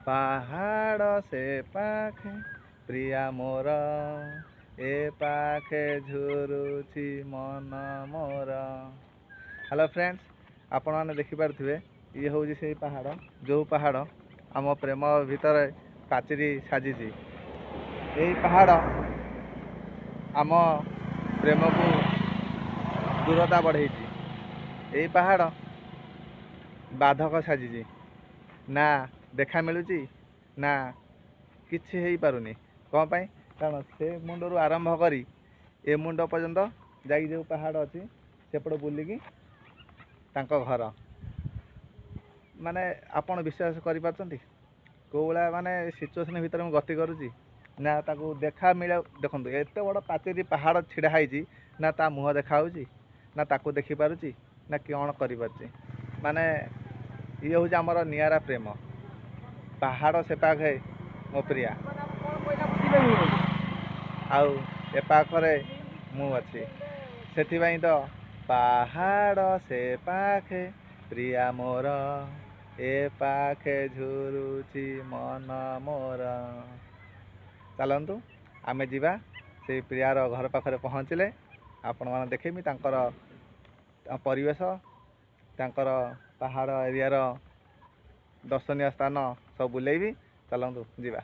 ପାହାଡ଼ ସେ ପାଖେ ପ୍ରିୟା ମୋର ଏ ପାଖେ ଝୁରୁଛି ମନ ମୋର। ହ୍ୟାଲୋ ଫ୍ରେଣ୍ଡସ୍, ଆପଣମାନେ ଦେଖିପାରୁଥିବେ ଇଏ ହେଉଛି ସେଇ ପାହାଡ଼ ଯେଉଁ ପାହାଡ଼ ଆମ ପ୍ରେମ ଭିତରେ ପାଚେରୀ ସାଜିଛି। ଏଇ ପାହାଡ଼ ଆମ ପ୍ରେମକୁ ଦୂରତା ବଢ଼େଇଛି। ଏଇ ପାହାଡ଼ ବାଧକ ସାଜିଛି। ନା ଦେଖା ମିଳୁଛି ନା କିଛି ହେଇପାରୁନି। କ'ଣ ପାଇଁ? କାରଣ ସେ ମୁଣ୍ଡରୁ ଆରମ୍ଭ କରି ଏ ମୁଣ୍ଡ ପର୍ଯ୍ୟନ୍ତ ଯାଇକି ଯେଉଁ ପାହାଡ଼ ଅଛି ସେପଟେ ବୁଲିକି ତାଙ୍କ ଘର। ମାନେ ଆପଣ ବିଶ୍ୱାସ କରିପାରୁଛନ୍ତି କେଉଁ ଭଳିଆ ମାନେ ସିଚୁଏସନ୍ ଭିତରେ ମୁଁ ଗତି କରୁଛି। ନା ତାକୁ ଦେଖା ମିଳେ। ଦେଖନ୍ତୁ ଏତେ ବଡ଼ ପାଚେରୀ ପାହାଡ଼ ଛିଡ଼ା ହେଇଛି, ନା ତା ମୁହଁ ଦେଖାହେଉଛି, ନା ତାକୁ ଦେଖିପାରୁଛି, ନା କ'ଣ କରିପାରୁଛି। ମାନେ ଇଏ ହେଉଛି ଆମର ନିଆରା ପ୍ରେମ। ପାହାଡ଼ ସେ ପାଖେ ମୋ ପ୍ରିୟା, ଆଉ ଏ ପାଖରେ ମୁଁ ଅଛି। ସେଥିପାଇଁ ତ ପାହାଡ଼ ସେ ପାଖେ ପ୍ରିୟା ମୋର ଏ ପାଖେ ଝୁରୁଛି ମନ ମୋର। ଚାଲନ୍ତୁ ଆମେ ଯିବା ସେଇ ପ୍ରିୟାର ଘର ପାଖରେ। ପହଞ୍ଚିଲେ ଆପଣମାନେ ଦେଖେଇବି ତାଙ୍କର ପରିବେଶ, ତାଙ୍କର ପାହାଡ଼ ଏରିଆର ଦର୍ଶନୀୟ ସ୍ଥାନ ସବୁ ବୁଲେଇବି। ଚାଲନ୍ତୁ ଯିବା।